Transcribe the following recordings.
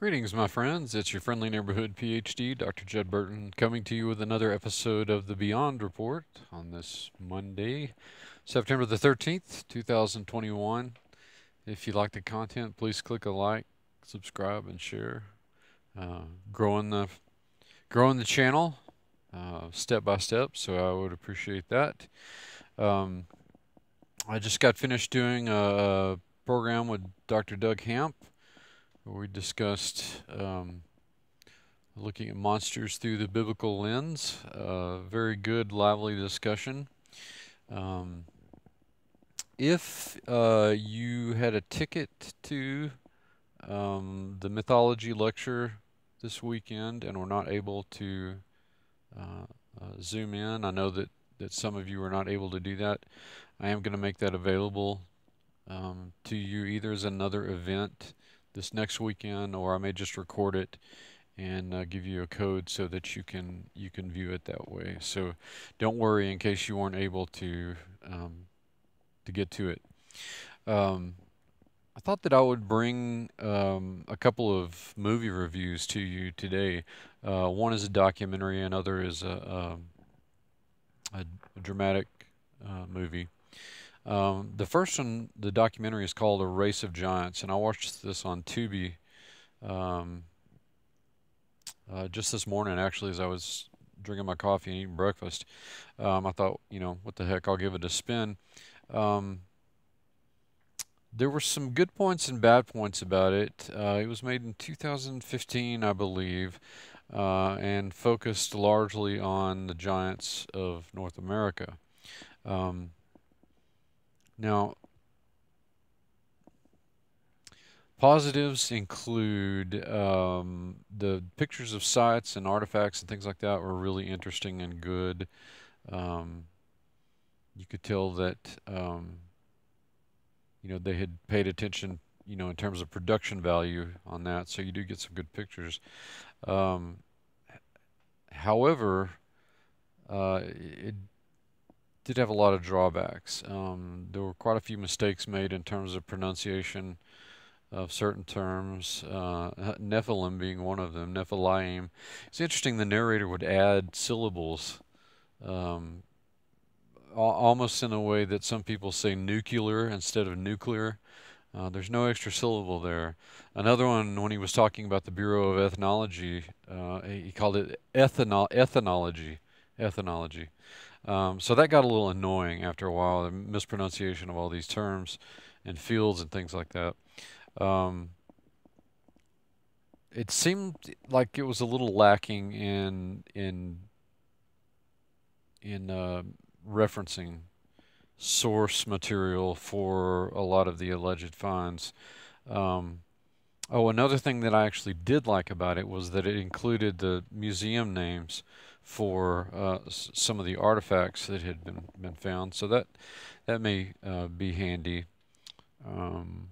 Greetings, my friends. It's your friendly neighborhood PhD, Dr. Judd Burton, coming to you with another episode of the Beyond Report on this Monday, September the 13th, 2021. If you like the content, please click a like, subscribe, and share. Uh, growing the growing the channel step by step, so I would appreciate that. Um, I just got finished doing a program with Dr. Doug Hamp, where we discussed looking at monsters through the biblical lens. Very good, lively discussion. Um, if you had a ticket to the mythology lecture this weekend and were not able to zoom in, I know that some of you are not able to do that. I am going to make that available to you either as another event this next weekend, or I may just record it and give you a code so that you can view it that way. So don't worry in case you weren't able to get to it. Um, I thought that I would bring a couple of movie reviews to you today. One is a documentary, another is a dramatic movie. The first one, the documentary, is called A Race of Giants, and I watched this on Tubi um, just this morning, actually, as I was drinking my coffee and eating breakfast. I thought, what the heck, I'll give it a spin. Um, there were some good points and bad points about it. It was made in 2015, I believe, and focused largely on the giants of North America. Um, now, positives include the pictures of sites and artifacts and things like that were really interesting and good. Um, you could tell that they had paid attention, in terms of production value on that, so you do get some good pictures. Um, however, it did have a lot of drawbacks. There were quite a few mistakes made in terms of pronunciation of certain terms, Nephilim being one of them, Nephilim. It's interesting, the narrator would add syllables, um, almost in a way that some people say nuclear instead of nuclear. There's no extra syllable there. Another one, when he was talking about the Bureau of Ethnology, he called it ethnology. Ethnology. So that got a little annoying after a while, the mispronunciation of all these terms and fields and things like that. Um, it seemed like it was a little lacking in referencing source material for a lot of the alleged finds. Um, oh, another thing that I actually did like about it was that it included the museum names for some of the artifacts that had been found. So that may be handy. Um,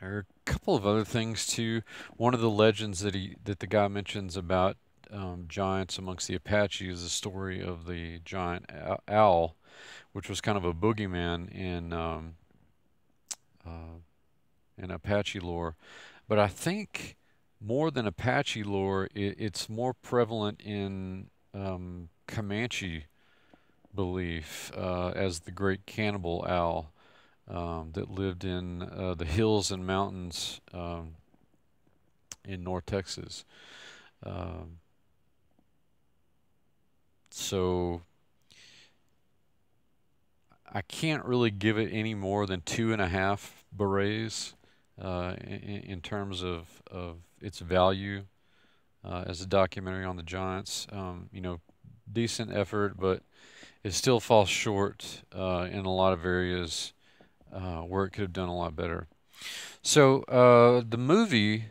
There are a couple of other things too. One of the legends that the guy mentions about giants amongst the Apache is the story of the giant owl, which was kind of a boogeyman uh, in Apache lore. But I think more than Apache lore, it's more prevalent in Comanche belief as the great cannibal owl. That lived in the hills and mountains in North Texas. Um, so I can't really give it any more than 2.5 berets in terms of its value as a documentary on the Giants. Decent effort, but it still falls short in a lot of areas where it could have done a lot better. So the movie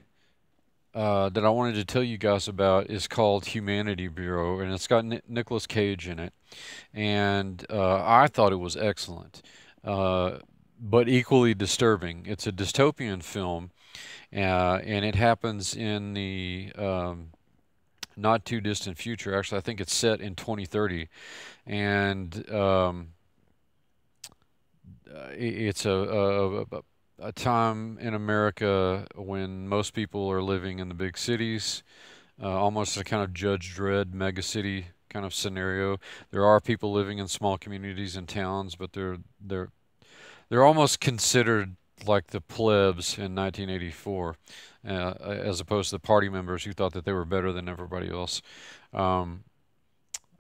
that I wanted to tell you guys about is called Humanity Bureau, and it's got Nicolas Cage in it. And I thought it was excellent, but equally disturbing. It's a dystopian film, and it happens in the not too distant future. Actually, I think it's set in 2030, and it's a time in America when most people are living in the big cities, almost a kind of Judge Dredd megacity kind of scenario. There are people living in small communities and towns, but they're almost considered like the plebs in 1984, as opposed to the party members who thought that they were better than everybody else. Um,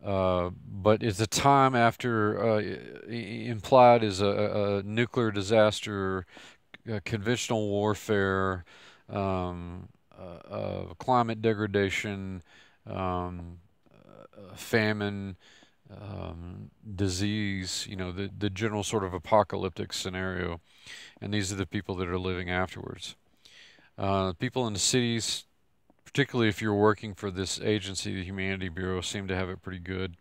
but it's a time after implied is a nuclear disaster, conventional warfare, climate degradation, um, famine, disease, the general sort of apocalyptic scenario. And these are the people that are living afterwards. People in the cities, particularly if you're working for this agency, the Humanity Bureau, seem to have it pretty good.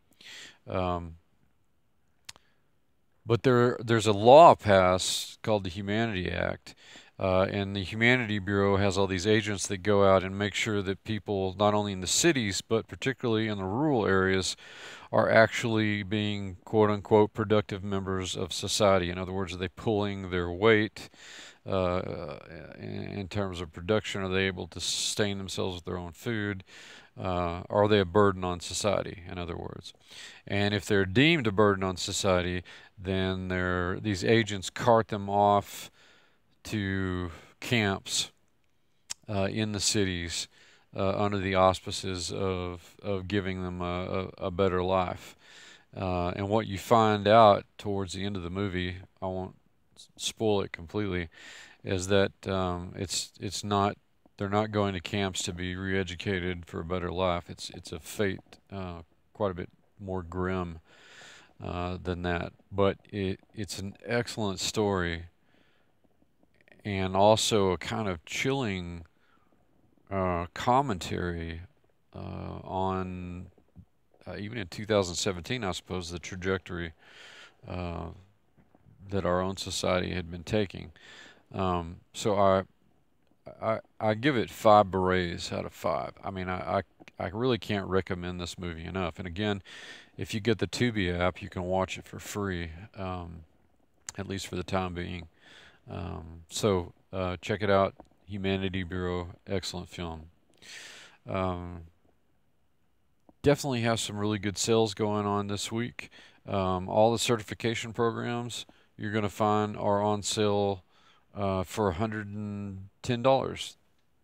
Um, but there's a law passed called the Humanity Act, and the Humanity Bureau has all these agents that go out and make sure that people, not only in the cities, but particularly in the rural areas, are actually being quote unquote productive members of society. In other words, are they pulling their weight in terms of production? Are they able to sustain themselves with their own food? Are they a burden on society, in other words? And if they're deemed a burden on society, then these agents cart them off to camps in the cities under the auspices of giving them a better life. And what you find out towards the end of the movie, I won't spoil it completely, is that it's not, they're not going to camps to be re-educated for a better life. It's a fate quite a bit more grim than that. But it's an excellent story, and also a kind of chilling commentary on even in 2017, I suppose, the trajectory that our own society had been taking. So I give it 5 berets out of 5. I mean, I really can't recommend this movie enough. And again, if you get the Tubi app, you can watch it for free, at least for the time being. So check it out. Humanity Bureau, excellent film. Definitely have some really good sales going on this week. All the certification programs you're going to find are on sale for $110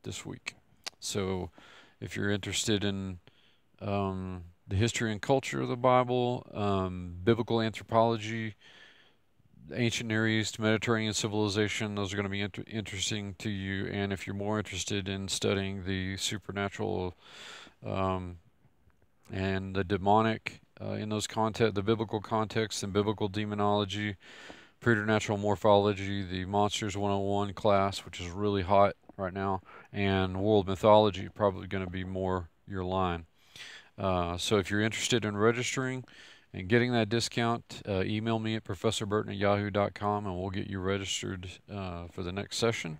this week. So if you're interested in the history and culture of the Bible, biblical anthropology, ancient Near East, Mediterranean civilization, those are going to be interesting to you. And if you're more interested in studying the supernatural and the demonic in those the biblical context and biblical demonology, preternatural morphology, the Monsters 101 class, which is really hot right now, and world mythology, probably going to be more your line. So if you're interested in registering and getting that discount, email me at professorburton@yahoo.com and we'll get you registered for the next session.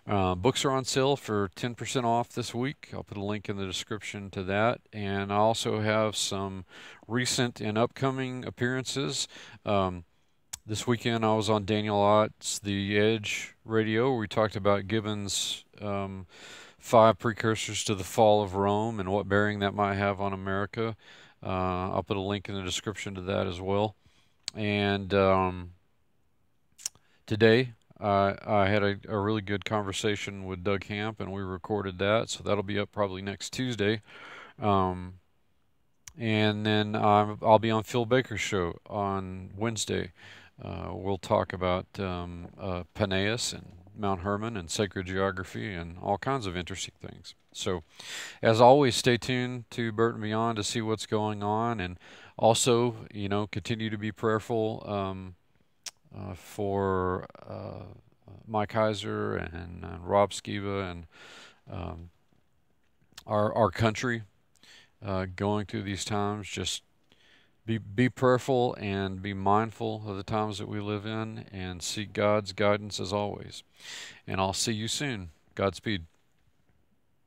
Books are on sale for 10% off this week. I'll put a link in the description to that. And I also have some recent and upcoming appearances. This weekend I was on Daniel Ott's The Edge radio, where we talked about Gibbon's 5 precursors to the fall of Rome and what bearing that might have on America. I'll put a link in the description to that as well. And today I had a really good conversation with Doug Hamp, and we recorded that, so that'll be up probably next Tuesday. And then I'll be on Phil Baker's show on Wednesday. We'll talk about Peneus and Mount Hermon and sacred geography and all kinds of interesting things. So, as always, stay tuned to Burton Beyond to see what's going on, and also, continue to be prayerful for Mike Heiser and Rob Skiba and our country going through these times. Just be prayerful and be mindful of the times that we live in, and seek God's guidance as always. And I'll see you soon. Godspeed.